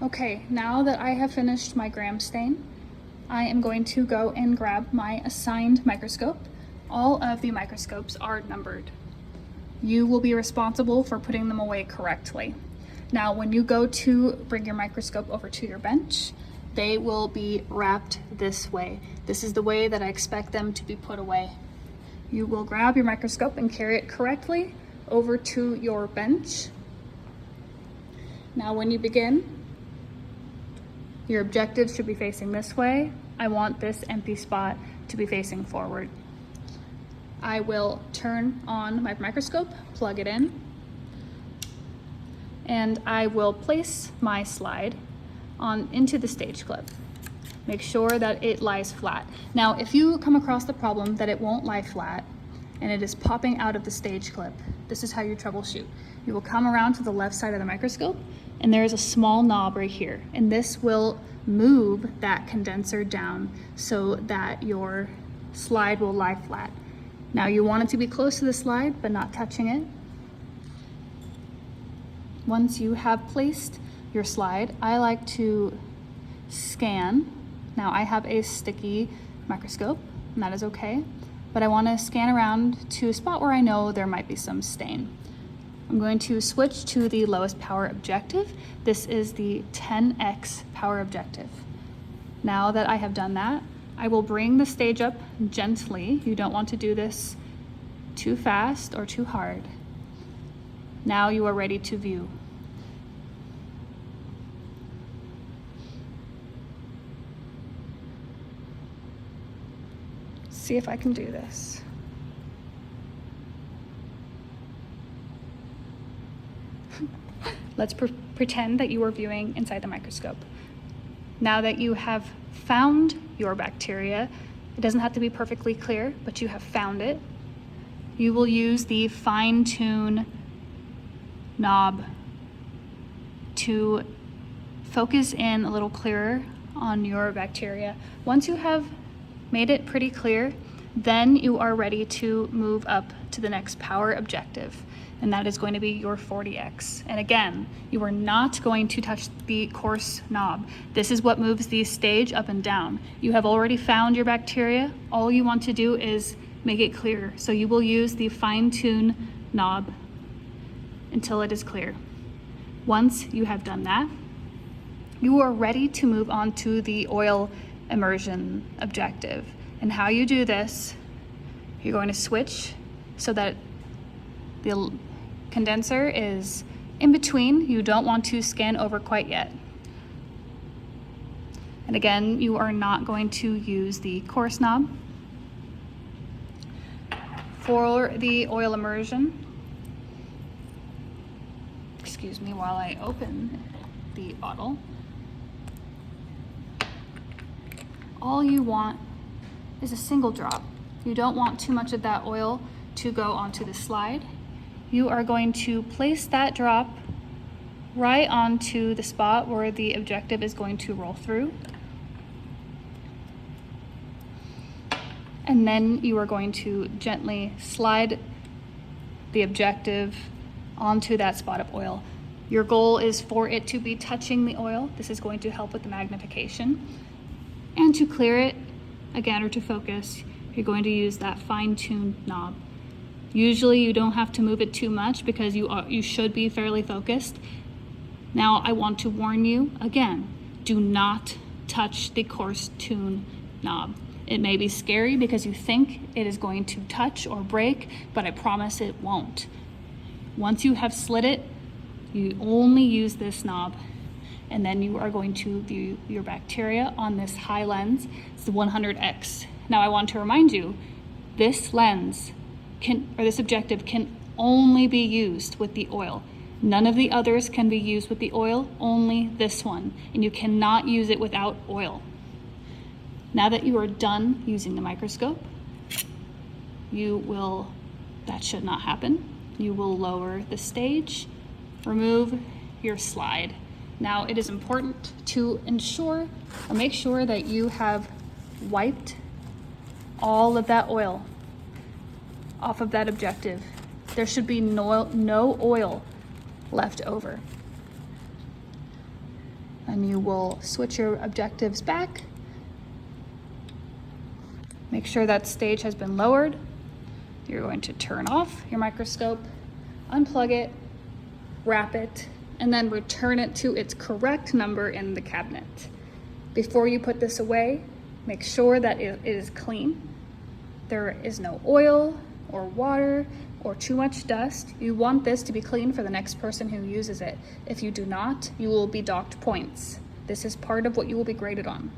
Okay, now that I have finished my gram stain, I am going to go and grab my assigned microscope. All of the microscopes are numbered. You will be responsible for putting them away correctly. Now, when you go to bring your microscope over to your bench, they will be wrapped this way. This is the way that I expect them to be put away. You will grab your microscope and carry it correctly over to your bench. Now, when you begin, your objective should be facing this way. I want this empty spot to be facing forward. I will turn on my microscope, plug it in, and I will place my slide into the stage clip. Make sure that it lies flat. Now, if you come across the problem that it won't lie flat and it is popping out of the stage clip, this is how you troubleshoot. You will come around to the left side of the microscope and there is a small knob right here, and this will move that condenser down so that your slide will lie flat. Now, you want it to be close to the slide but not touching it. Once you have placed your slide, I like to scan. Now, I have a sticky microscope, and that is okay, but I want to scan around to a spot where I know there might be some stain. I'm going to switch to the lowest power objective. This is the 10x power objective. Now that I have done that, I will bring the stage up gently. You don't want to do this too fast or too hard. Now you are ready to view. See if I can do this. Let's pretend that you are viewing inside the microscope. Now that you have found your bacteria, it doesn't have to be perfectly clear, but you have found it. You will use the fine-tune knob to focus in a little clearer on your bacteria. Once you have made it pretty clear, then you are ready to move up to the next power objective, and that is going to be your 40x. And again, you are not going to touch the coarse knob. This is what moves the stage up and down. You have already found your bacteria. All you want to do is make it clear. So you will use the fine-tune knob until it is clear. Once you have done that, you are ready to move on to the oil immersion objective. And how you do this, you're going to switch so that the condenser is in between. You don't want to scan over quite yet. And again, you are not going to use the coarse knob. For the oil immersion, excuse me while I open the bottle, all you want is a single drop. You don't want too much of that oil to go onto the slide. You are going to place that drop right onto the spot where the objective is going to roll through. And then you are going to gently slide the objective onto that spot of oil. Your goal is for it to be touching the oil. This is going to help with the magnification. And to clear it, again, or to focus, you're going to use that fine-tuned knob. Usually you don't have to move it too much because you should be fairly focused. Now I want to warn you, again, do not touch the coarse tune knob. It may be scary because you think it is going to touch or break, but I promise it won't. Once you have slid it, you only use this knob, and then you are going to view your bacteria on this high lens. It's the 100x. Now I want to remind you, this lens this objective can only be used with the oil. None of the others can be used with the oil, only this one, and you cannot use it without oil. Now that you are done using the microscope, that should not happen. You will lower the stage, remove your slide. Now it is important to ensure or make sure that you have wiped all of that oil off of that objective. There should be no oil left over. and you will switch your objectives back. Make sure that stage has been lowered. You're going to turn off your microscope, unplug it, wrap it, and then return it to its correct number in the cabinet. Before you put this away, make sure that it is clean. There is no oil or water or too much dust. You want this to be clean for the next person who uses it. If you do not, you will be docked points. This is part of what you will be graded on.